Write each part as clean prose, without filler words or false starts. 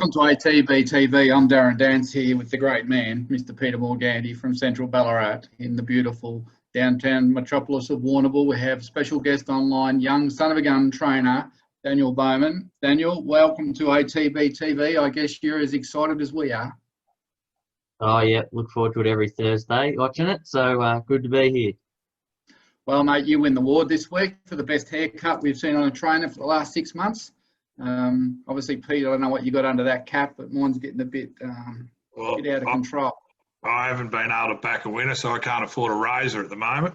Welcome to ATB TV. I'm Darren Dance here with the great man, Mr. Peter Morganti from Central Ballarat in the beautiful downtown metropolis of Warrnambool. We have special guest online, young son of a gun trainer, Daniel Bowman. Daniel, welcome to ATB TV. I guess you're as excited as we are. Oh, yeah, look forward to it every Thursday watching it. So good to be here. Well, mate, you win the award this week for the best haircut we've seen on a trainer for the last 6 months. Obviously, Pete, I don't know what you got under that cap, but mine's getting a bit out of control. I haven't been able to back a winner, so I can't afford a razor at the moment.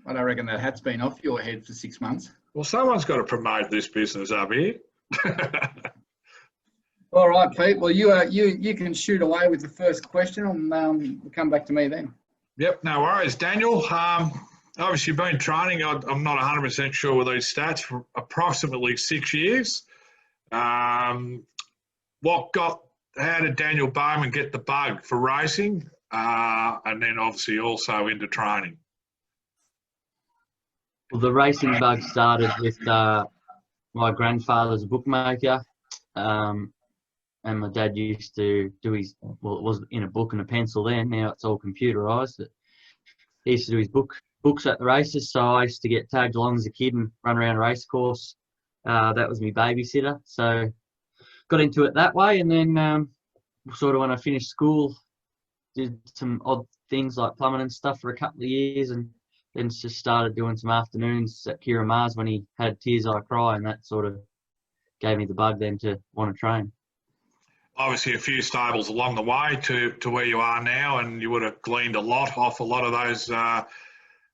I don't reckon that hat's been off your head for 6 months. Well, someone's got to promote this business up here. All right, Pete. Well, you can shoot away with the first question, and we'll come back to me then. Yep, no worries. Daniel, obviously you've been training, I'm not 100% sure with these stats, for approximately 6 years. How did Daniel Bowman get the bug for racing, and then obviously also into training? Well, the racing bug started with my grandfather's a bookmaker, and my dad used to do his, well, it was in a book and a pencil then, now it's all computerised. He used to do his books at the races, so I used to get tagged along as a kid and run around a race course. That was my babysitter, so got into it that way. And then sort of when I finished school, did some odd things like plumbing and stuff for a couple of years, and then just started doing some afternoons at Kira Mars when he had Tears I Cry, and that sort of gave me the bug then to want to train. Obviously a few stables along the way to where you are now, and you would have gleaned a lot off a lot of those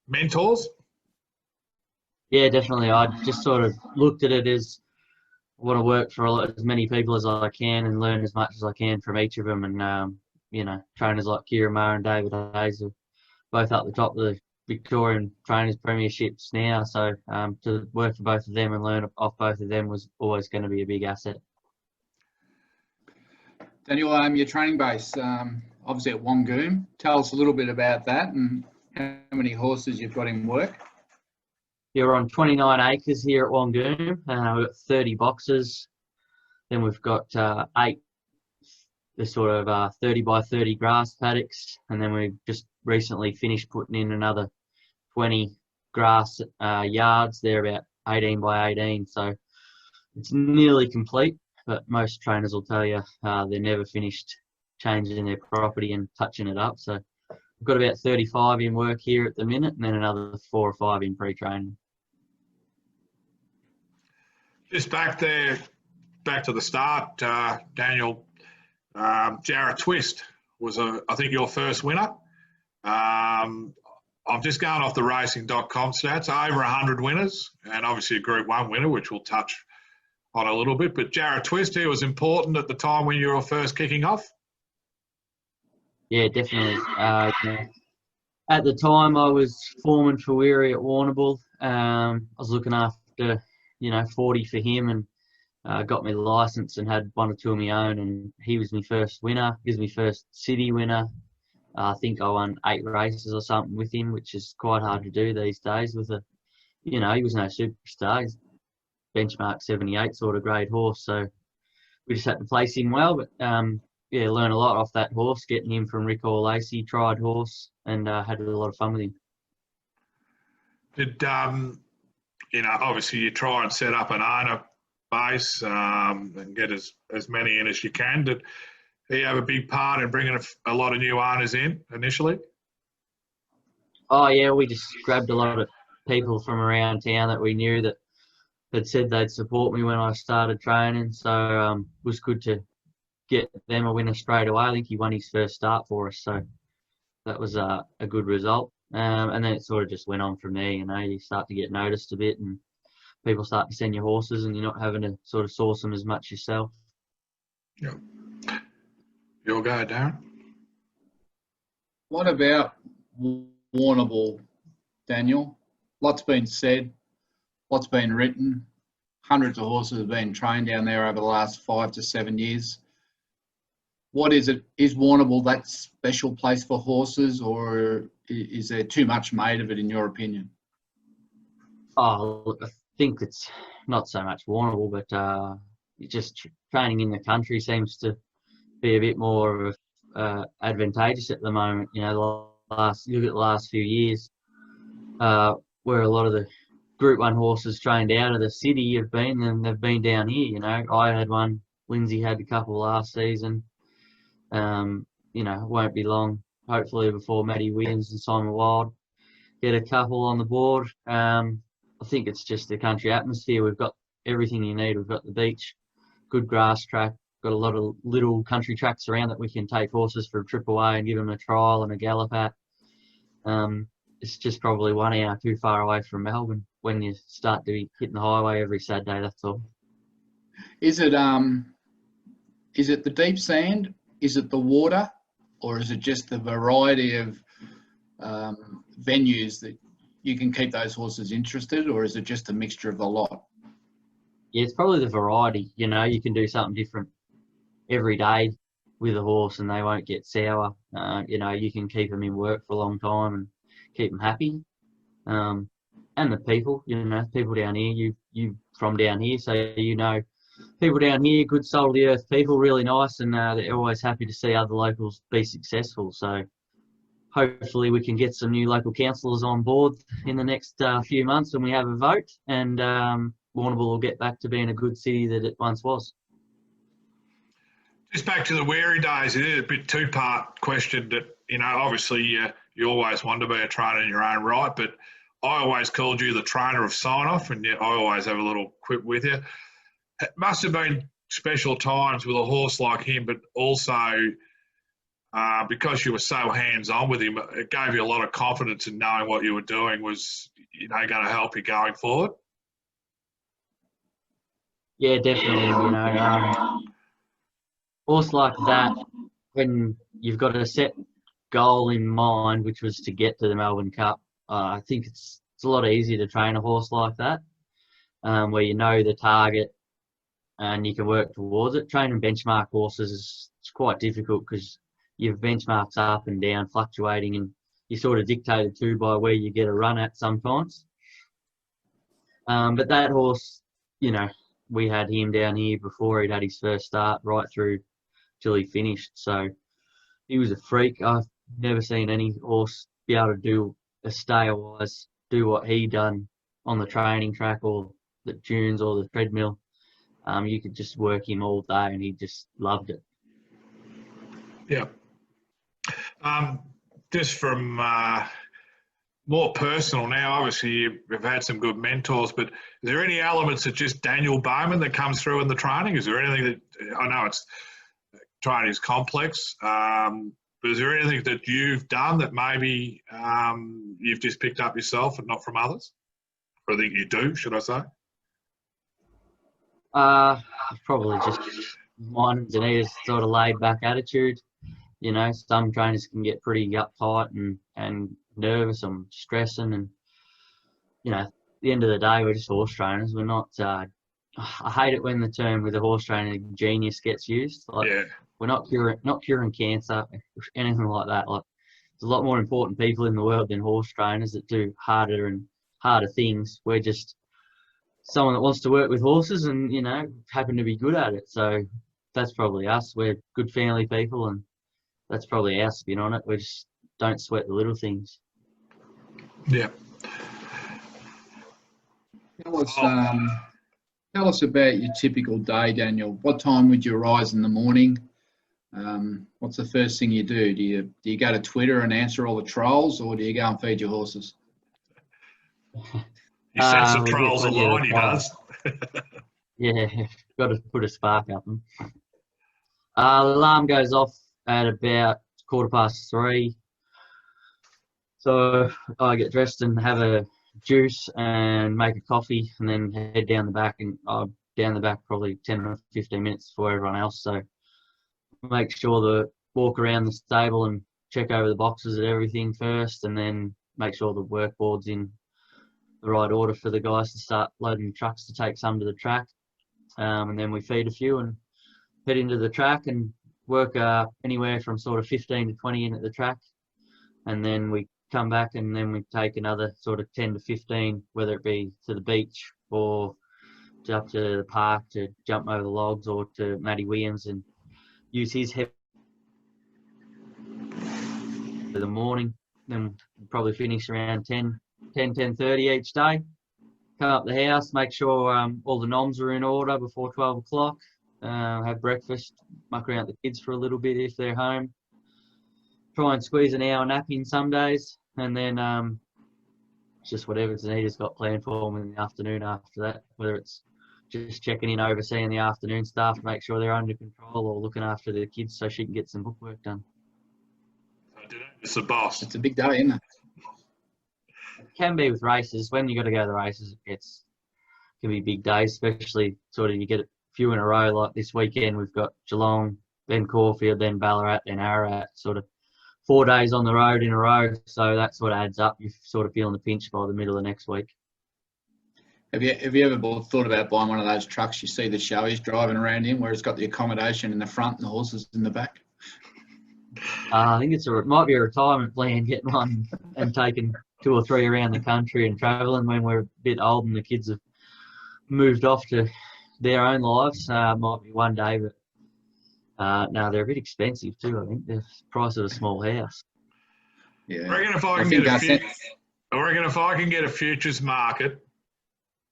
mentors. Yeah, definitely. I just sort of looked at it as I want to work for as many people as I can and learn as much as I can from each of them. And, trainers like Kira Maher and David Hayes are both up the top of the Victorian Trainers Premierships now. So to work for both of them and learn off both of them was always going to be a big asset. Daniel, your training base, obviously at Wangoom. Tell us a little bit about that and how many horses you've got in work. Yeah, we're on 29 acres here at Wangoom. We've got 30 boxes. Then we've got 8 the sort of 30 by 30 grass paddocks. And then we've just recently finished putting in another 20 grass yards. They're about 18 by 18. So it's nearly complete. But most trainers will tell you they're never finished changing their property and touching it up. So we've got about 35 in work here at the minute, and then another 4 or 5 in pre-training. Just back to the start, Daniel. Jarrah Twist was, I think, your first winner. I'm just going off the racing.com stats, over 100 winners, and obviously a Group 1 winner, which we'll touch on a little bit. But Jarrah Twist, he was important at the time when you were first kicking off. Yeah, definitely. At the time, I was foreman for Weary at Warrnambool. I was looking after, 40 for him, and got me the licence and had 1 or 2 of my own. And he was my first winner. He was my first city winner. I think I won 8 races or something with him, which is quite hard to do these days. With he was no superstar. He's benchmark 78 sort of grade horse. So we just had to place him well. But learn a lot off that horse, getting him from Rick or Lacey, tried horse, and had a lot of fun with him. Did, obviously you try and set up an owner base and get as many in as you can. Did he have a big part in bringing a lot of new owners in initially? Oh, yeah, we just grabbed a lot of people from around town that we knew that had said they'd support me when I started training. So it was good to get them a winner straight away. I think he won his first start for us, so that was a good result. And then it sort of just went on from there. You start to get noticed a bit, and people start to send you horses, and you're not having to sort of source them as much yourself. Yeah. Your go, Darren. What about Warrnambool, Daniel? Lots been said, lots been written. Hundreds of horses have been trained down there over the last 5 to 7 years. What is it? Is Warrnambool that special place for horses, or is there too much made of it, in your opinion? Oh, look, I think it's not so much Warrnambool, but just training in the country seems to be a bit more of advantageous at the moment. You know, look at the last few years, where a lot of the Group 1 horses trained out of the city have been, and they've been down here. You know, I had one, Lindsay had a couple last season. You know, it won't be long, hopefully, before Matty Williams and Simon Wild get a couple on the board. I think it's just the country atmosphere. We've got everything you need. We've got the beach, good grass track, got a lot of little country tracks around that we can take horses for a trip away and give them a trial and a gallop at. It's just probably 1 hour too far away from Melbourne when you start to be hitting the highway every Saturday, that's all. Is it the deep sand? Is it the water? Or is it just the variety of venues that you can keep those horses interested? Or is it just a mixture of the lot? Yeah, it's probably the variety. You know, you can do something different every day with a horse and they won't get sour. You know, you can keep them in work for a long time and keep them happy. And the people, you know, people down here, you from down here, so you know people down here, good soul of the earth people, really nice, and they're always happy to see other locals be successful. So hopefully we can get some new local councillors on board in the next few months when we have a vote, and Warrnambool will get back to being a good city that it once was. Just back to the Wary days, it is a bit two-part question that, you know, obviously you always want to be a trainer in your own right, but I always called you the trainer of sign-off, and yet I always have a little quip with you. It must have been special times with a horse like him, but also because you were so hands-on with him, it gave you a lot of confidence in knowing what you were doing was, you know, going to help you going forward. Yeah, definitely. You know, horse like that, when you've got a set goal in mind, which was to get to the Melbourne Cup, I think it's a lot easier to train a horse like that, where you know the target and you can work towards it. Training benchmark horses is quite difficult because you've benchmarks up and down, fluctuating, and you're sort of dictated to by where you get a run at sometimes. But that horse, you know, we had him down here before he'd had his first start, right through till he finished. So he was a freak. I've never seen any horse be able to do a stay-wise, do what he done on the training track or the dunes or the treadmill. You could just work him all day and he just loved it. Yeah. Just from more personal now, obviously you've had some good mentors, but is there any elements of just Daniel Bowman that comes through in the training? Is there anything that, I know it's training is complex, but is there anything that you've done that maybe you've just picked up yourself and not from others? Or I think you do, should I say? Probably just mine and Danita's sort of laid back attitude. You know, some trainers can get pretty uptight and nervous and stressing, and you know, at the end of the day, we're just horse trainers. We're not. I hate it when the term with a horse trainer genius gets used. Like, Yeah. we're not curing cancer, anything like that. Like, there's a lot more important people in the world than horse trainers that do harder and harder things. We're just someone that wants to work with horses and, you know, happen to be good at it. So that's probably us. We're good family people, and that's probably our spin on it. We just don't sweat the little things. Yeah. Tell us about your typical day, Daniel. What time would you rise in the morning? What's the first thing you do? Do you go to Twitter and answer all the trolls, or do you go and feed your horses? He sets some trolls online, he does. Yeah, got to put a spark up them. Alarm goes off at about 3:15. So I get dressed and have a juice and make a coffee, and then head down the back, and I'm down the back probably 10 or 15 minutes before everyone else. So make sure walk around the stable and check over the boxes and everything first, and then make sure the work board's in the right order for the guys to start loading trucks to take some to the track. And then we feed a few and head into the track and work anywhere from sort of 15 to 20 in at the track. And then we come back and then we take another sort of 10 to 15, whether it be to the beach or up to the park to jump over the logs, or to Matty Williams and use his heavy for the morning. Then we'll probably finish around 10:30 each day. Come up the house, make sure all the noms are in order before 12 o'clock. Have breakfast, muck around with the kids for a little bit if they're home. Try and squeeze an hour nap in some days, and then just whatever Danita's got planned for them in the afternoon after that, whether it's just checking in, overseeing the afternoon staff to make sure they're under control, or looking after the kids so she can get some bookwork done. It's the boss. It's a big day, isn't it? It can be with races. When you got to go to the races, can be big days, especially sort of you get a few in a row. Like this weekend, we've got Geelong, then Caulfield, then Ballarat, then Ararat, sort of 4 days on the road in a row. So that's what adds up. You're sort of feeling the pinch by the middle of next week. Have you ever thought about buying one of those trucks you see the showies driving around in, where it's got the accommodation in the front and the horses in the back? I think it might be a retirement plan, getting one and taking 2 or 3 around the country and travelling when we're a bit old and the kids have moved off to their own lives. Might be one day, but no, they're a bit expensive too. I think the price of a small house. Yeah. I reckon if I can get a futures market,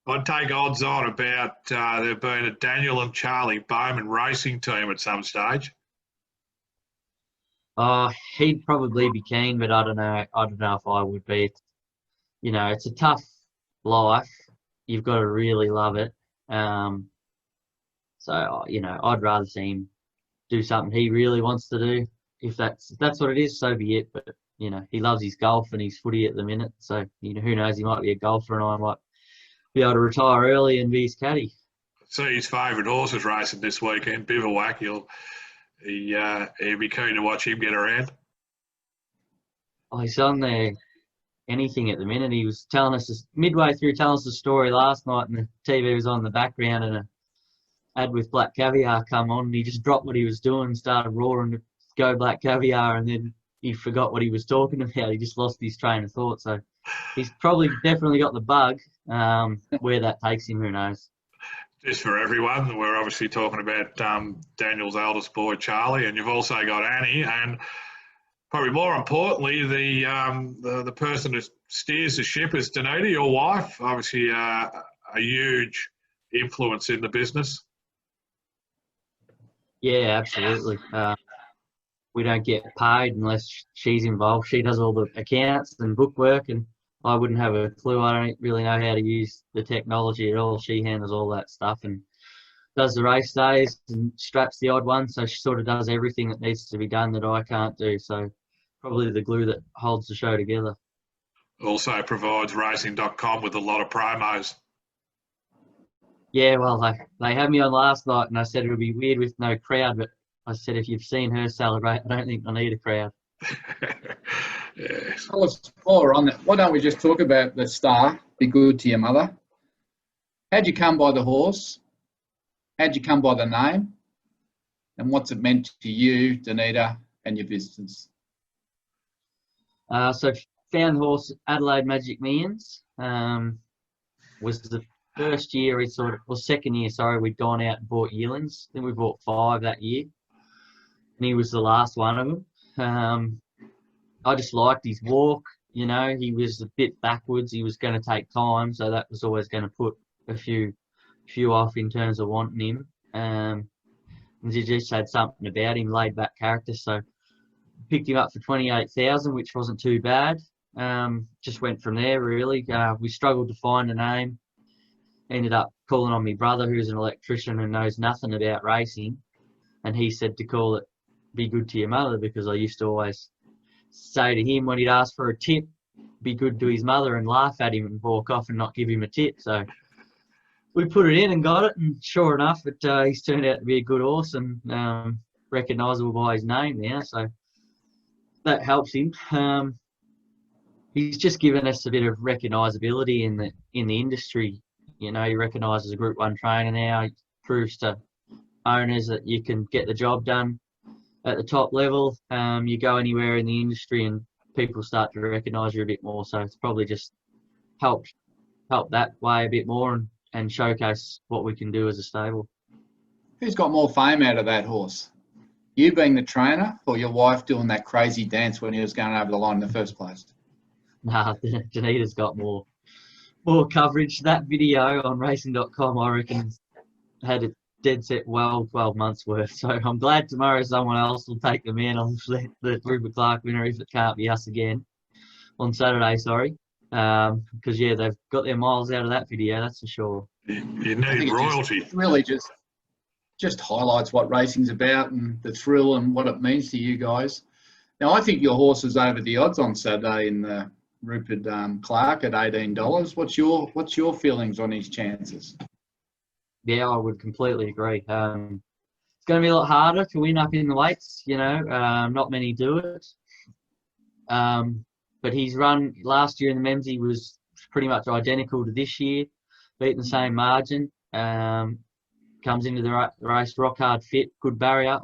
I'd take odds on about there being a Daniel and Charlie Bowman racing team at some stage. He'd probably be keen, but I don't know. I don't know if I would be. You know, it's a tough life. You've got to really love it. So you know, I'd rather see him do something he really wants to do. If that's what it is, so be it. But you know, he loves his golf and his footy at the minute. So you know, who knows? He might be a golfer, and I might be able to retire early and be his caddy. See his favourite horses racing this weekend, Bivouac. He'll be keen to watch him get around. Oh, he's on there anything at the minute. He was telling us midway through telling us the story last night, and the TV was on in the background, and a ad with Black Caviar come on, and he just dropped what he was doing and started roaring to go Black Caviar, and then he forgot what he was talking about. He just lost his train of thought. So he's probably definitely got the bug. Where that takes him, who knows? Just for everyone, we're obviously talking about Daniel's eldest boy, Charlie, and you've also got Annie, and probably more importantly, the person who steers the ship is Danita, your wife, obviously a huge influence in the business. Yeah, absolutely. We don't get paid unless she's involved. She does all the accounts and bookwork, and I wouldn't have a clue. I don't really know how to use the technology at all. She handles all that stuff and does the race days and straps the odd one. So she sort of does everything that needs to be done that I can't do. So probably the glue that holds the show together. Also provides racing.com with a lot of promos. Yeah, well, they had me on last night, and I said it would be weird with no crowd, but I said if you've seen her celebrate, I don't think I need a crowd. Yes. Well, while we're on that, why don't we just talk about the star, Be Good to Your Mother? How'd you come by the horse? How'd you come by the name? And what's it meant to you, Danita, and your business? So found the horse Adelaide Magic Millions. Was the first year second year, sorry, we'd gone out and bought yearlings. Then we bought 5 that year. And he was the last one of them. I just liked his walk. You know, he was a bit backwards. He was going to take time, so that was always going to put a few off in terms of wanting him. And he just had something about him, laid back character. So picked him up for 28,000, which wasn't too bad. Just went from there really. We struggled to find a name. Ended up calling on my brother, who's an electrician and knows nothing about racing, and he said to call it Be Good to Your Mother, because I used to always say to him when he'd ask for a tip, be good to his mother, and laugh at him and walk off and not give him a tip. So we put it in and got it, and sure enough, he's turned out to be a good horse and recognisable by his name now, so that helps him. He's just given us a bit of recognisability in the industry. You know, he recognises a Group 1 trainer now. He proves to owners that you can get the job done at the top level. You go anywhere in the industry and people start to recognise you a bit more. So it's probably just helped that way a bit more. And and showcase what we can do as a stable. Who's got more fame out of that horse? You being the trainer, or your wife doing that crazy dance when he was going over the line in the first place? Nah, Danita's got more coverage. That video on racing.com, I reckon, had a dead set 12 months worth. So I'm glad tomorrow someone else will take them in. I'll let the Rupert Clark winner if it can't be us again on Saturday, sorry. Because, yeah, they've got their miles out of that video, that's for sure. You need royalty. Really just highlights what racing's about and the thrill and what it means to you guys. Now, I think your horse is over the odds on Saturday in the Rupert Clark at $18. What's your feelings on his chances? Yeah, I would completely agree. It's going to be a lot harder to win up in the weights, you know. Not many do it. But his run last year in the Memsey was pretty much identical to this year, beating the same margin. Comes into the race rock hard fit, good barrier.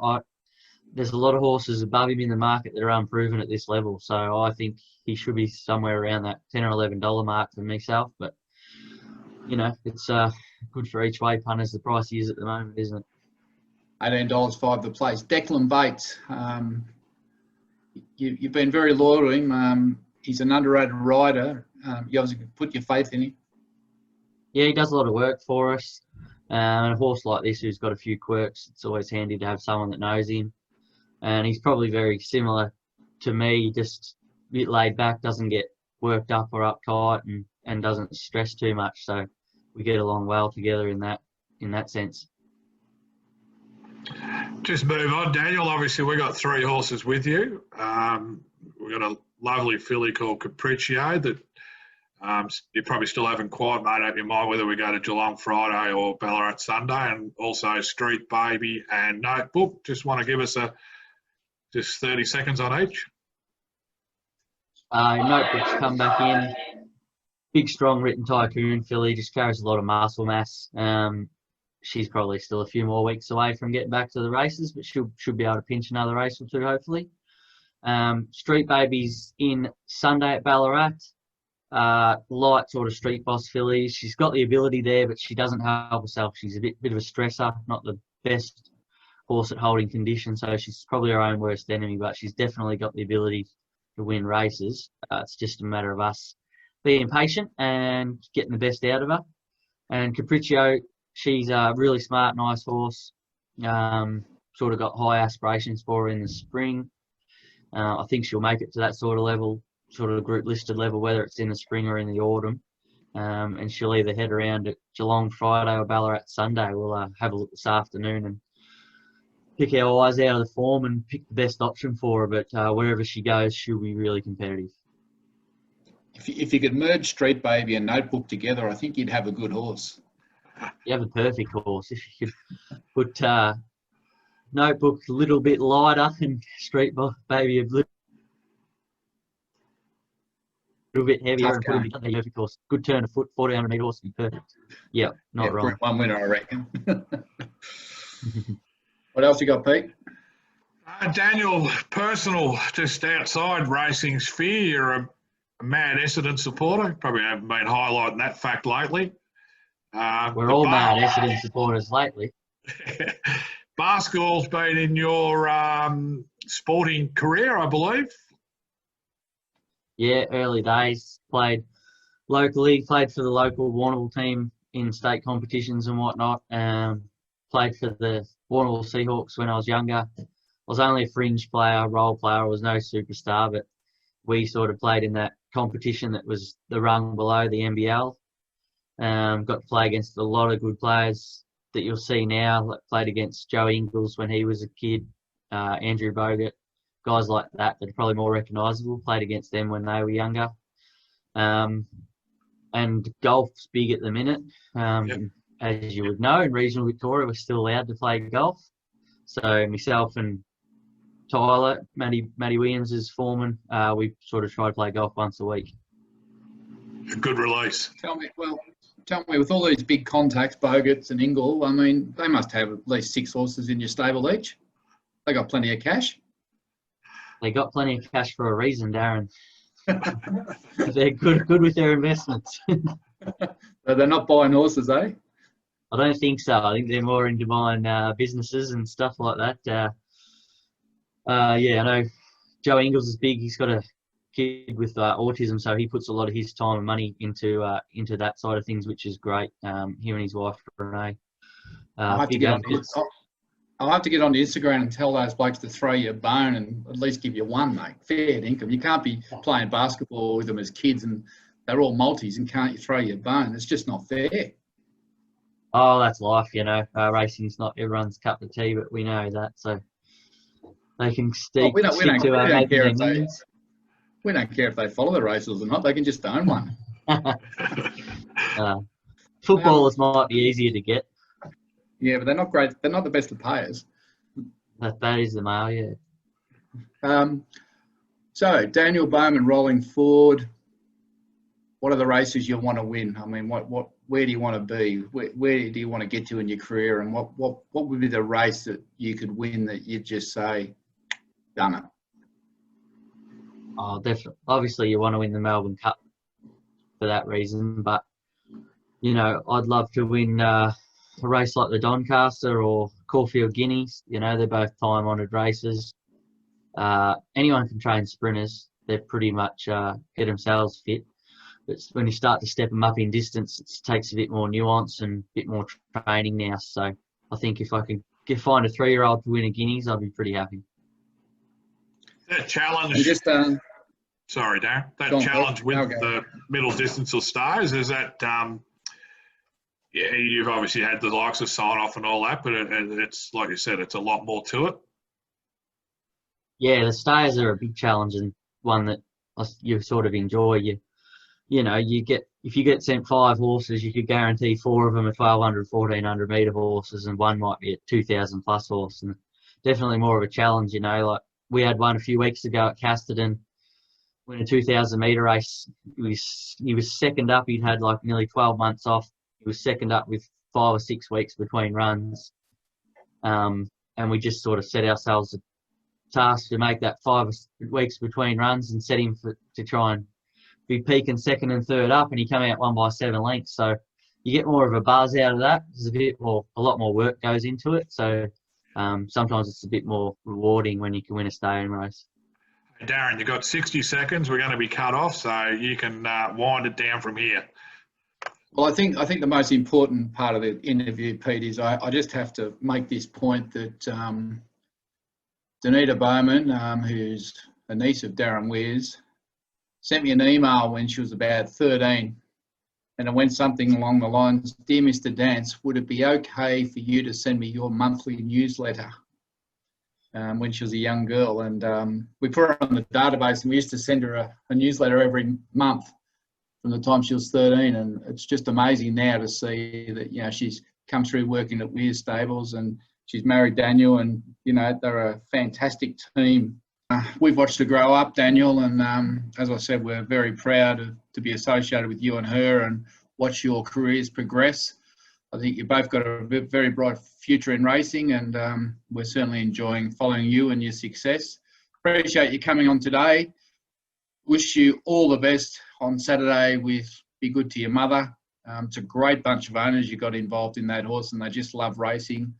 There's a lot of horses above him in the market that are unproven at this level, so I think he should be somewhere around that $10 or $11 mark for myself. But you know, it's good for each way punters. The price he is at the moment, isn't it? $18.05 the place. Declan Bates, you've been very loyal to him. He's an underrated rider. You obviously put your faith in him. Yeah, he does a lot of work for us. And a horse like this who's got a few quirks, it's always handy to have someone that knows him. And he's probably very similar to me, just a bit laid back, doesn't get worked up or uptight, and doesn't stress too much. So we get along well together in that sense. Just move on, Daniel. Obviously, we got 3 horses with you. We've got a lovely filly called Capriccio that you probably still haven't quite made up your mind whether we go to Geelong Friday or Ballarat Sunday, and also Street Baby and Notebook. Just want to give us just 30 seconds on each. Notebook's come back in. Big, strong, written tycoon filly, just carries a lot of muscle mass. She's probably still a few more weeks away from getting back to the races, but should be able to pinch another race or two, hopefully. Street Baby's in Sunday at Ballarat. Light sort of street boss fillies. She's got the ability there, but she doesn't help herself. She's a bit of a stressor, not the best horse at holding condition, so she's probably her own worst enemy, but she's definitely got the ability to win races. It's just a matter of us being patient and getting the best out of her. And Capriccio, she's a really smart, nice horse. Sort of got high aspirations for her in the spring. I think she'll make it to that sort of level, sort of group listed level, whether it's in the spring or in the autumn. And she'll either head around at Geelong Friday or Ballarat Sunday. We'll have a look this afternoon and pick our eyes out of the form and pick the best option for her. But wherever she goes, she'll be really competitive. If you could merge Street Baby and Notebook together, I think you'd have a good horse. You have a perfect horse. If you could put Notebook a little bit lighter and Street Baby a little bit heavier and put him in the perfect horse. Good turn of foot, 1,400 metre horse would be perfect. Yeah, not wrong. One winner, I reckon. What else you got, Pete? Daniel, personal, just outside racing sphere, you're a Mad Essendon supporter. Probably haven't been highlighting that fact lately. We're all Mad Essendon supporters lately. Basketball's been in your sporting career, I believe. Yeah, early days. Played locally, played for the local Warrnambool team in state competitions and whatnot. Played for the Warrnambool Seahawks when I was younger. I was only a fringe player, role player. I was no superstar, but we sort of played in that competition that was the rung below the NBL. Got to play against a lot of good players that you'll see now. Played against Joe Ingles when he was a kid, Andrew Bogut, guys like that are probably more recognisable. Played against them when they were younger. And golf's big at the minute. Yep. As you would know, in regional Victoria, we're still allowed to play golf. So myself and Tyler, Matty Williams is foreman. We sort of try to play golf once a week. A good release. Tell me, with all these big contacts, Bogut's and Ingle, I mean, they must have at least 6 horses in your stable each. They got plenty of cash. They got plenty of cash for a reason, Darren. They're good with their investments. So they're not buying horses, eh? I don't think so. I think they're more into buying businesses and stuff like that. Yeah, I know Joe Ingles is big. He's got a kid with autism, so he puts a lot of his time and money into that side of things, which is great. Him and his wife Renee. I'll have to get on the Instagram and tell those blokes to throw you a bone and at least give you one, mate. Fair income. You can't be playing basketball with them as kids and they're all multis and can't you throw you a bone? It's just not fair. Oh, that's life, you know. Racing's not everyone's cup of tea, but we know that, so they can stick We don't to making their millions. We don't care if they follow the races or not. They can just own one. Footballers might be easier to get. Yeah, but they're not great. They're not the best of payers. That is the mail, yeah. So, Daniel Bowman rolling forward. What are the races you want to win? I mean, where do you want to be? Where do you want to get to in your career? And what would be the race that you could win that you'd just say, done it? Oh, definitely. Obviously, you want to win the Melbourne Cup for that reason, but you know, I'd love to win a race like the Doncaster or Caulfield Guineas. You know, they're both time-honoured races. Anyone can train sprinters. They're pretty much get themselves fit. But when you start to step them up in distance, it takes a bit more nuance and a bit more training now. So I think if I could find a 3-year-old to win a Guineas, I'd be pretty happy. That challenge. Sorry, Darren. That challenge with the middle distance or stars, is that, yeah, you've obviously had the likes of sign off and all that, but it's like you said, it's a lot more to it. Yeah, the stayers are a big challenge and one that you sort of enjoy. You know, if you get sent 5 horses, you could guarantee 4 of them are 1,200, 1,400 metre horses, and one might be a 2,000 plus horse, and definitely more of a challenge. You know, like we had one a few weeks ago at Casterton, win a 2,000 metre race. He was second up. He'd had like nearly 12 months off. He was second up with 5 or 6 weeks between runs, and we just sort of set ourselves a task to make that 5 weeks between runs and set him to try and be peaking second and third up, and he came out 1 by 7 lengths. So you get more of a buzz out of that. There's a lot more work goes into it. So sometimes it's a bit more rewarding when you can win a staying race. Hey Darren, you've got 60 seconds. We're going to be cut off, so you can wind it down from here. Well, I think the most important part of the interview, Pete, is I just have to make this point that Danita Bowman, who's a niece of Darren Weir's, sent me an email when she was about 13, and it went something along the lines, "Dear Mr. Dance, would it be okay for you to send me your monthly newsletter?" When she was a young girl, and we put her on the database, and we used to send her a newsletter every month from the time she was 13, and it's just amazing now to see that, you know, she's come through working at Weir Stables, and she's married Daniel, and, you know, they're a fantastic team. We've watched her grow up, Daniel, and as I said, we're very proud to be associated with you and her and watch your careers progress. I think you both got a very bright future in racing, and we're certainly enjoying following you and your success. Appreciate you coming on today. Wish you all the best on Saturday with Be Good to Your Mother. It's a great bunch of owners you got involved in that horse, and they just love racing.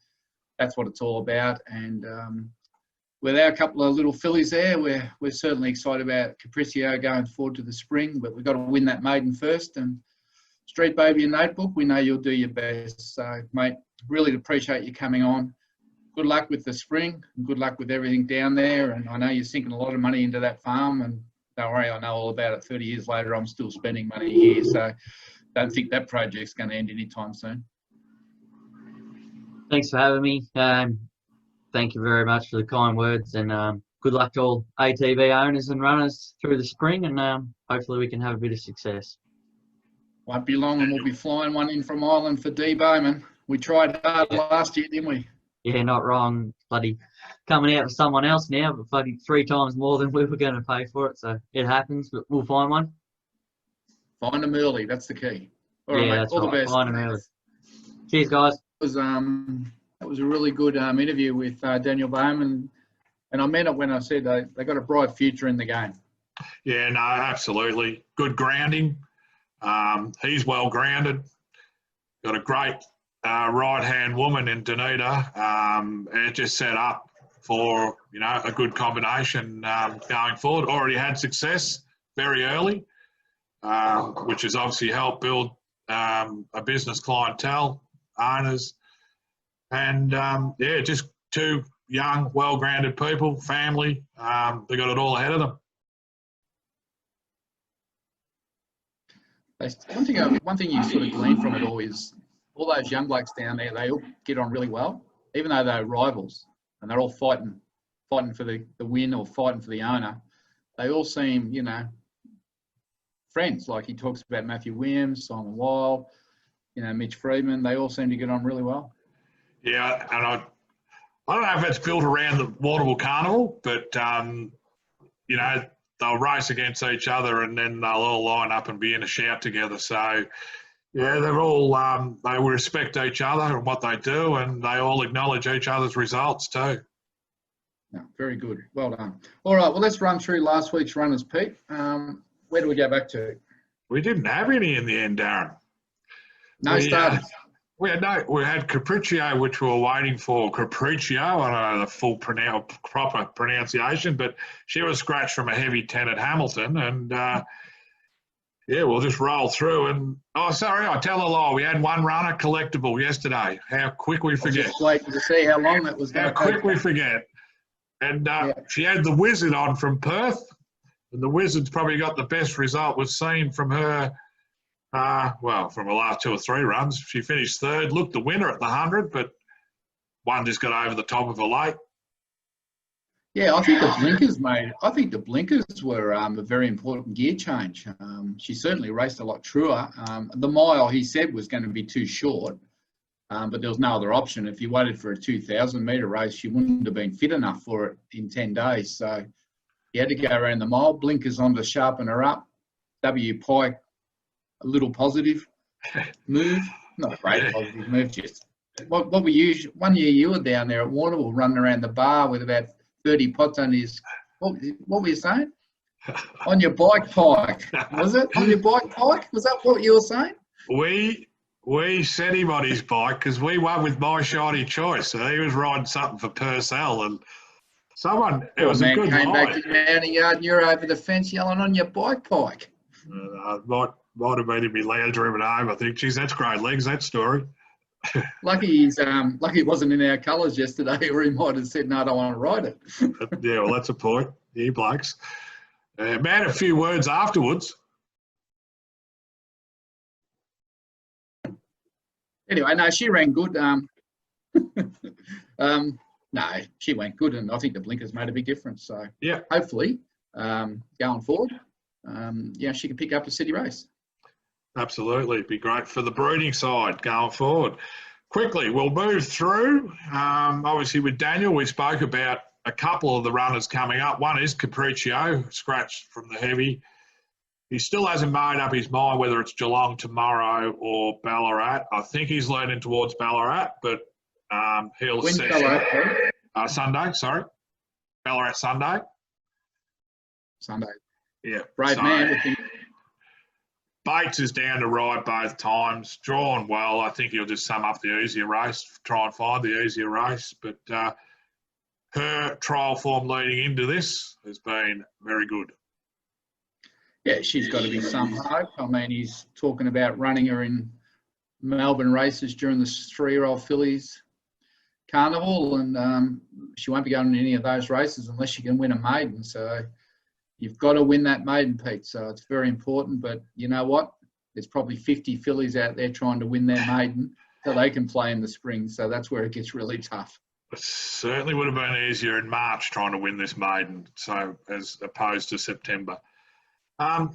That's what it's all about. And with our couple of little fillies there, we're certainly excited about Capriccio going forward to the spring, but we've got to win that maiden first. And Street Baby and Notebook, we know you'll do your best. So, mate, really appreciate you coming on. Good luck with the spring, and good luck with everything down there. And I know you're sinking a lot of money into that farm, and don't worry, I know all about it. 30 years later, I'm still spending money here. So don't think that project's going to end anytime soon. Thanks for having me. Thank you very much for the kind words, and good luck to all ATV owners and runners through the spring, and hopefully we can have a bit of success. Won't be long and we'll be flying one in from Ireland for D Bowman. We tried hard last year, didn't we? Yeah, not wrong. Bloody coming out with someone else now, but bloody 3 times more than we were going to pay for it. So it happens, but we'll find one. Find them early. That's the key. All right, yeah, mate. that's All right. the best. Find them early. Cheers, guys. That was a really good interview with Daniel Bowman, and I meant it when I said they got a bright future in the game. Yeah, no, absolutely. Good grounding. He's well grounded. Got a great right-hand woman in Danita. And it just set up for, you know, a good combination going forward. Already had success very early, which has obviously helped build a business clientele, owners, and yeah, just two young, well-grounded people, family. They got it all ahead of them. One thing you sort of glean from it all is all those young blokes down there, they all get on really well, even though they're rivals and they're all fighting for the win or fighting for the owner. They all seem, you know, friends. Like he talks about Matthew Williams, Simon Wild, you know, Mitch Freedman. They all seem to get on really well. Yeah, and I don't know if it's built around the Warrnambool Carnival, but, you know, they'll race against each other and then they'll all line up and be in a shout together. So, yeah, they're all, they will respect each other and what they do, and they all acknowledge each other's results too. No, very good. Well done. All right, well, let's run through last week's runners, Pete. Where do we go back to? We didn't have any in the end, Darren. No starters. We had Capriccio, which we were waiting for. Capriccio, I don't know the full proper pronunciation, but she was scratched from a heavy 10 at Hamilton, and yeah, we'll just roll through. And oh, sorry, I tell a lie. We had one runner collectible yesterday. How quick we forget. Just waiting to see how long that was going to take. How quick we forget. And she had the Wizard on from Perth, and the Wizard's probably got the best result we've seen from her. Well, from the last 2 or 3 runs. She finished third, looked the winner at the 100, but one just got over the top of her late. Yeah, I think the blinkers, mate. I think the blinkers were a very important gear change. She certainly raced a lot truer. The mile, he said, was going to be too short, but there was no other option. If you waited for a 2,000-metre race, she wouldn't have been fit enough for it in 10 days. So you had to go around the mile, blinkers on to sharpen her up. W. Pike, a little positive move, not a great positive move, just what we use. One year you were down there at Warrnambool running around the bar with about 30 pots on his, what were you saying? On your bike, Pike, was it? On your bike, Pike? Was that what you were saying? We set him on his bike because we won with my shiny choice, so he was riding something for Purcell, and someone, it was a good came line. Back to the mounting yard and you're over the fence yelling on your bike, Pike. Might have been in my lounge room at home. I think, geez, that's great legs, that story. Lucky it wasn't in our colours yesterday, or he might have said, no, I don't want to ride it. Yeah, well, that's a point. You blokes. Man, a few words afterwards. Anyway, no, she ran good. No, she went good, and I think the blinkers made a big difference. So yeah, hopefully, going forward, yeah, she can pick up a city race. Absolutely. It'd be great for the breeding side going forward. Quickly, we'll move through. Obviously, with Daniel, we spoke about a couple of the runners coming up. One is Capriccio, scratched from the heavy. He still hasn't made up his mind whether it's Geelong tomorrow or Ballarat. I think he's leaning towards Ballarat, but he'll When's Ballarat? Sunday, sorry. Ballarat Sunday. Sunday. Yeah. Brave man with him. Bates is down to ride both times. Drawn well. I think he'll just sum up the easier race, try and find the easier race. But her trial form leading into this has been very good. Yeah, she's got to be some hope. I mean, he's talking about running her in Melbourne races during the 3-year-old fillies carnival, and she won't be going to any of those races unless she can win a maiden. So you've got to win that maiden, Pete. So it's very important. But you know what? There's probably 50 fillies out there trying to win their maiden so they can play in the spring. So that's where it gets really tough. It certainly would have been easier in March trying to win this maiden, so as opposed to September.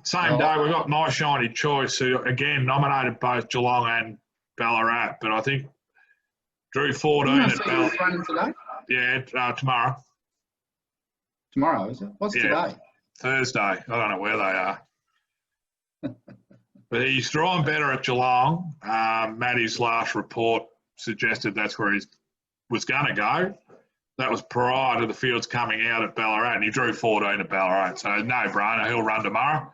Same day, we've got My Shiny Choice, who, again, nominated both Geelong and Ballarat, but I think drew 14 at Ballarat. Running today? Yeah, tomorrow. Tomorrow, is it? What's today? Thursday. I don't know where they are. But he's drawn better at Geelong. Matty's last report suggested that's where he was going to go. That was prior to the fields coming out at Ballarat, and he drew 14 at Ballarat. So no-brainer, he'll run tomorrow.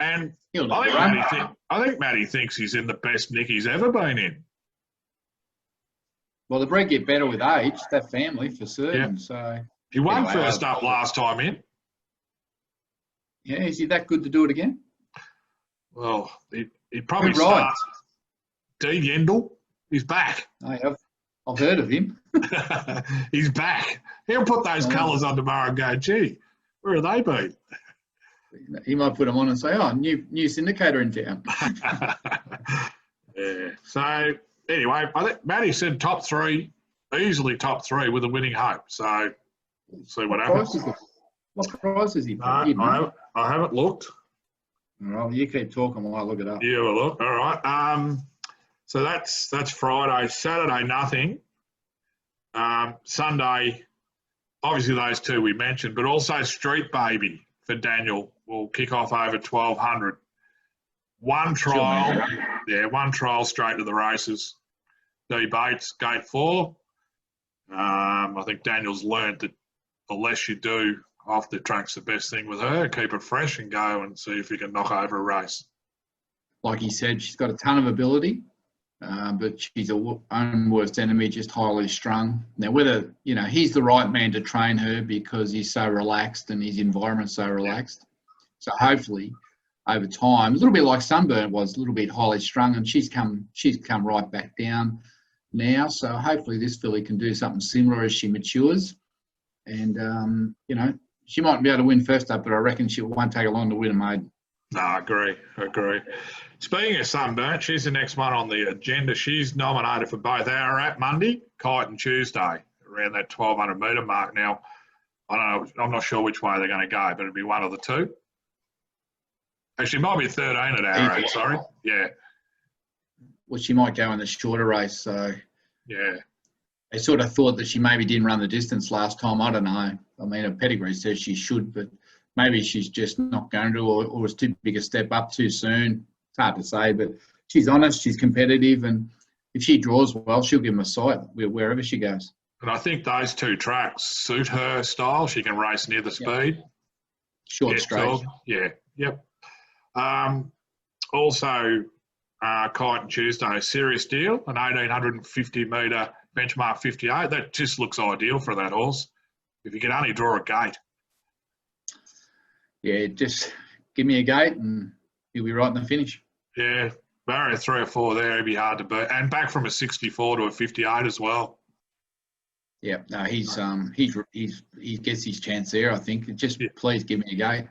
And He'll I run. think Matty thinks he's in the best nick he's ever been in. Well, the breed get better with age, that family, for certain. So, He won anyway, first up last time in. yeah, is he that good to do it again? Well, he'd probably Who rides? start. D. Yendall, he's back. I've heard of him. He's back. He'll put those colours on tomorrow and go, gee, where have they been? He might put them on and say, oh, new syndicator in town. Yeah. So, anyway, I think Matty said top three, easily top three with a winning hope. So, we'll see what happens. What price is he? No, I haven't looked. All right, you keep talking while I look it up. You have a look. All right. So that's Friday. Saturday, nothing. Sunday, obviously those two we mentioned, but also Street Baby for Daniel will kick off over 1,200. One trial straight to the races. D. Bates, gate 4. I think Daniel's learned that the less you do off the track's the best thing with her. Keep it fresh and go and see if you can knock over a race. Like he said, she's got a ton of ability, but she's her own worst enemy, just highly strung. Now, whether, he's the right man to train her because he's so relaxed and his environment's so relaxed. So hopefully, over time, a little bit like Sunburn was, a little bit highly strung, and she's come right back down now. So hopefully this filly can do something similar as she matures. And, she might be able to win first up, but I reckon she won't take her long to win a maiden. No, I agree. Speaking of Sunburnt, she's the next one on the agenda. She's nominated for both Ararat Monday, Kite and Tuesday, around that 1,200 metre mark. Now, I'm not sure which way they're going to go, but it'll be one of the two. Actually, it might be 13 at Ararat, sorry. Yeah. Well, she might go in the shorter race, so... Yeah. They sort of thought that she maybe didn't run the distance last time. I don't know. I mean, her pedigree says she should, but maybe she's just not going to, or it's too big a step up too soon. It's hard to say, but she's honest, she's competitive, and if she draws well, she'll give them a sight wherever she goes. And I think those two tracks suit her style. She can race near the speed. Short straight. Yeah, yep. Also, Kite and Tuesday, a serious deal, an 1,850 metre benchmark 58. That just looks ideal for that horse. If you can only draw a gate. Yeah, just give me a gate and he'll be right in the finish. Yeah, barrier 3 or 4 there, it'd be hard to beat. And back from a 64 to a 58 as well. Yeah, no, he gets his chance there, I think. Please give me a gate.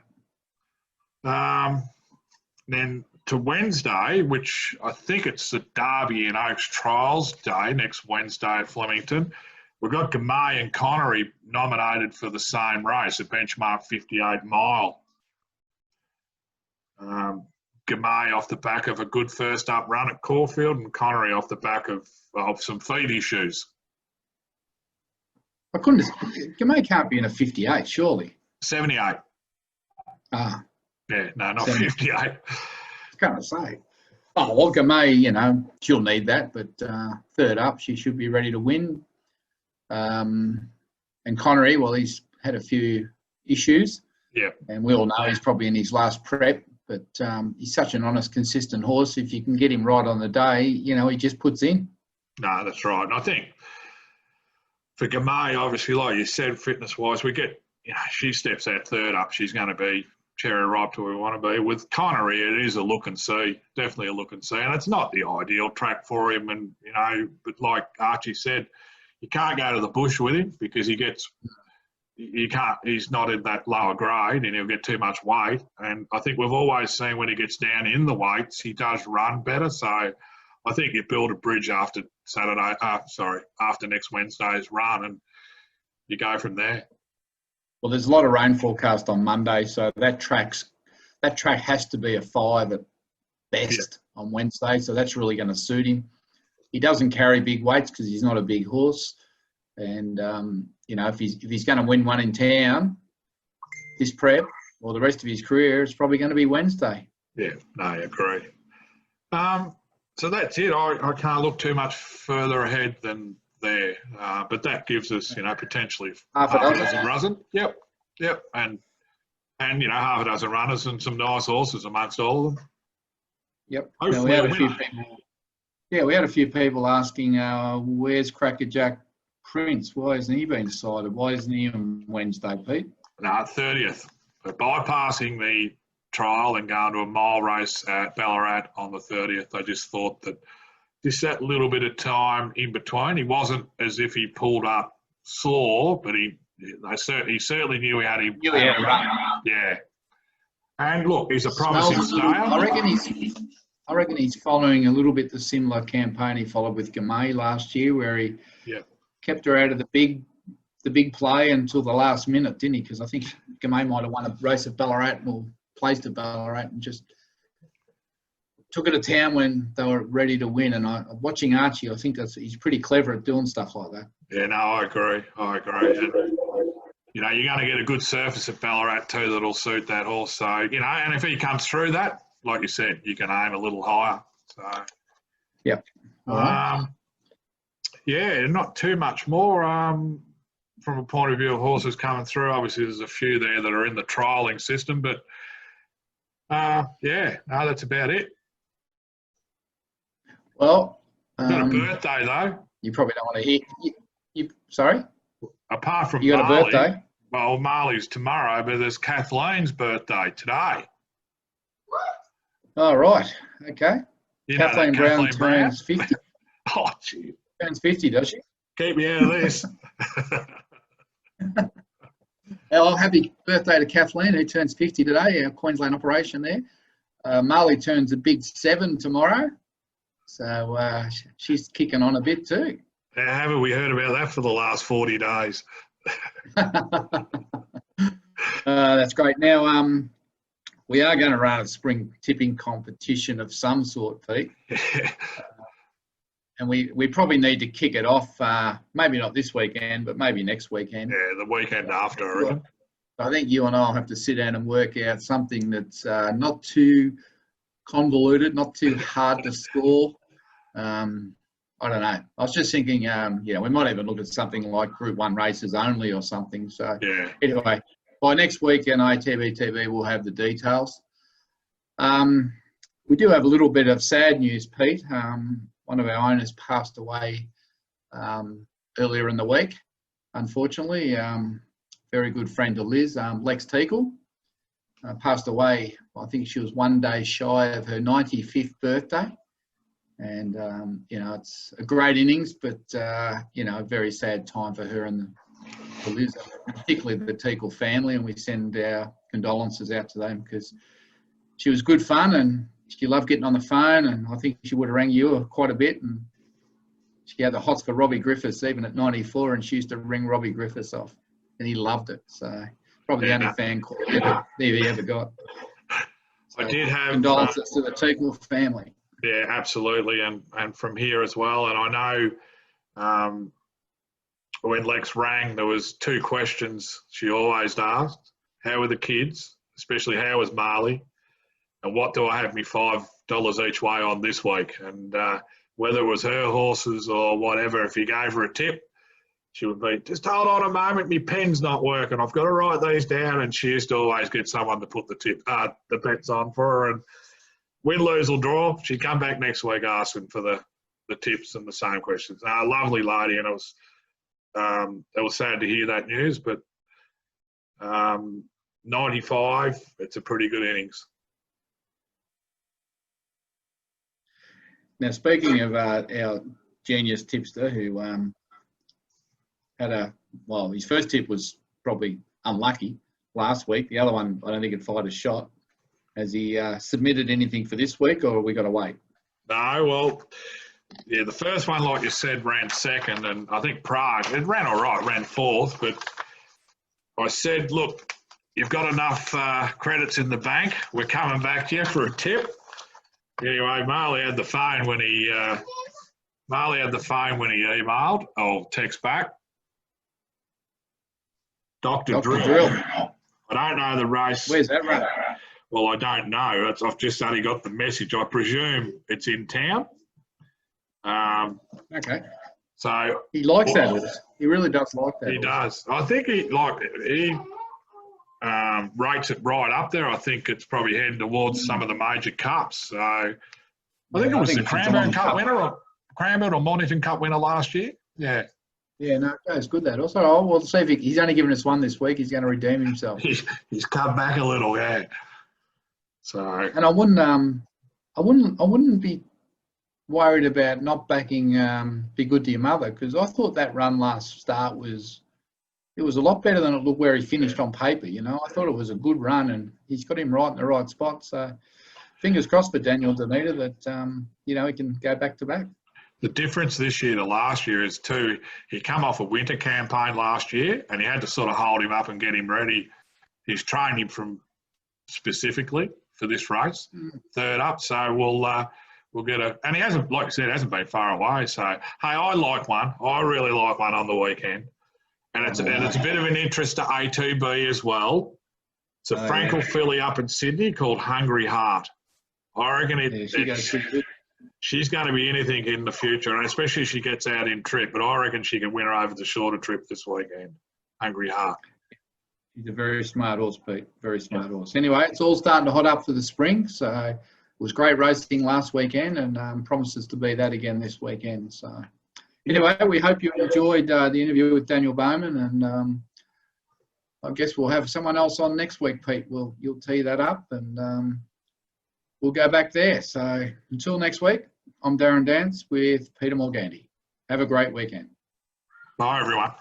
Then to Wednesday, which I think it's the Derby and Oaks Trials Day, next Wednesday at Flemington. We've got Gamay and Connery nominated for the same race, a benchmark 58 mile. Gamay off the back of a good first up run at Caulfield, and Connery off the back of some feed issues. Gamay can't be in a 58, surely. 78. Ah. Yeah, no, not 58. I was going to say. Oh, well, Gamay, she'll need that, but third up, she should be ready to win. And Connery, well, he's had a few issues. Yeah. And we all know he's probably in his last prep, but he's such an honest, consistent horse. If you can get him right on the day, he just puts in. No, that's right. And I think for Gamay, obviously, like you said, fitness-wise, we get, she steps out third up. She's going to be cherry ripe to where we want to be. With Connery, it is a look and see, definitely a look and see. And it's not the ideal track for him. And, but like Archie said, you can't go to the bush with him because he's not in that lower grade and he'll get too much weight. And I think we've always seen when he gets down in the weights, he does run better. So I think you build a bridge after next Wednesday's run and you go from there. Well, there's a lot of rain forecast on Monday, so that track has to be a 5 at best on Wednesday. So that's really going to suit him. He doesn't carry big weights because he's not a big horse, and if he's going to win one in town, this prep or the rest of his career, it's probably going to be Wednesday. Yeah, no, I agree. So that's it. I can't look too much further ahead than there, but that gives us, potentially half a dozen. Yep. And And, half a dozen runners and some nice horses amongst all of them. Yep. Hopefully Now, we had a a few winner. people. Yeah, we had a few people asking, where's Crackerjack Prince? Why hasn't he been decided? Why isn't he on Wednesday, Pete? No, 30th. But bypassing the trial and going to a mile race at Ballarat on the 30th, I just thought that just that little bit of time in between. He wasn't as if he pulled up sore, but he certainly knew he had him. Yeah. And look, he's a promising stayer. I reckon he's following a little bit the similar campaign he followed with Gamay last year, where he kept her out of the big play until the last minute, didn't he? Because I think Gamay might have won a race at Ballarat or placed at Ballarat and just took it to town when they were ready to win. And watching Archie, I think he's pretty clever at doing stuff like that. Yeah, no, I agree. And, you're going to get a good surface at Ballarat too that'll suit that horse. So, and if he comes through that, like you said, you can aim a little higher. So, yep. Yeah, not too much more from a point of view of horses coming through. Obviously, there's a few there that are in the trialling system, but that's about it. Well, got a birthday though. You probably don't want to hear. Sorry. Apart from you got Marley, a birthday. Well, Marley's tomorrow, but there's Kathleen's birthday today. Oh, right. Okay. Kathleen Brown turns 50. Oh, gee. Turns 50, does she? Keep me out of this. Well, happy birthday to Kathleen, who turns 50 today, our Queensland operation there. Marley turns a big 7 tomorrow. So she's kicking on a bit too. Haven't we heard about that for the last 40 days? That's great. Now, we are going to run a spring tipping competition of some sort, Pete. And we probably need to kick it off, maybe not this weekend, but maybe next weekend. Yeah, the weekend after, I reckon. I think you and I will have to sit down and work out something that's not too convoluted, not too hard to score. I don't know. I was just thinking, we might even look at something like Group 1 races only or something. So anyway, by next weekend, ATB TV will have the details. We do have a little bit of sad news, Pete. One of our owners passed away earlier in the week, unfortunately. Very good friend of Liz, Lex Teakle, passed away. I think she was 1 day shy of her 95th birthday. And, it's a great innings, but, a very sad time for her and for Liz, particularly the Teakle family. And we send our condolences out to them because she was good fun and she loved getting on the phone. And I think she would have rang you quite a bit. And she had the hots for Robbie Griffiths, even at 94, and she used to ring Robbie Griffiths off. And he loved it. So probably the only fan call he ever got. So I did have condolences to the Teakle family. Yeah, absolutely, and from here as well. And I know when Lex rang, there was 2 questions she always asked: how were the kids, especially how was Marley, and what do I have me $5 each way on this week? And whether it was her horses or whatever, if you gave her a tip, she would be, just hold on a moment, my pen's not working, I've got to write these down. And she used to always get someone to put the bets on for her. And win, lose or draw, she'd come back next week asking for the tips and the same questions. A lovely lady, and it was sad to hear that news, but 95, it's a pretty good innings. Now, speaking of our genius tipster who had his first tip was probably unlucky last week. The other one, I don't think it fired a shot. Has he submitted anything for this week, or have we got to wait? No, well, yeah, the first one, like you said, ran second, and I think Prague, it ran all right, ran 4th, but I said, look, you've got enough credits in the bank. We're coming back to you for a tip. Anyway, Marley had the phone when he emailed or text back. Dr. Drill. I don't know the race. Where's that run? Well, I don't know. I've just only got the message. I presume it's in town. Okay. So he likes that horse. He really does like that. He horse. does. I think rates it right up there. I think it's probably heading towards some of the major cups. So I think it was the Cranbourne Cup winner or Cranbourne or Mornington Cup winner last year. Yeah. Yeah, no, it goes good that. Also, we'll see if he's only given us one this week. He's going to redeem himself. He's cut back a little, yeah. So. And I wouldn't be worried about not backing Be Good to Your Mother, because I thought that run last start was a lot better than it looked where he finished on paper. You know, I thought it was a good run, and he's got him right in the right spot. So fingers crossed for Daniel Danita that he can go back to back. The difference this year to last year is too, he come off a winter campaign last year and he had to sort of hold him up and get him ready. He's trained him from specifically for this race, third up. So we'll get and he hasn't, like you said, hasn't been far away. So, hey, I like one. I really like one on the weekend. And it's a bit of an interest to ATB as well. It's a Frankel filly up in Sydney called Hungry Heart. I reckon she's going to be anything in the future, and especially if she gets out in trip. But I reckon she can win her over the shorter trip this weekend. Hungry Heart. He's a very smart horse, Pete. Very smart horse. Anyway, it's all starting to hot up for the spring. So it was great racing last weekend, and promises to be that again this weekend. So anyway, we hope you enjoyed the interview with Daniel Bowman, and I guess we'll have someone else on next week, Pete. You'll tee that up, and we'll go back there. So until next week, I'm Darren Dance with Peter Morganti. Have a great weekend. Bye, everyone.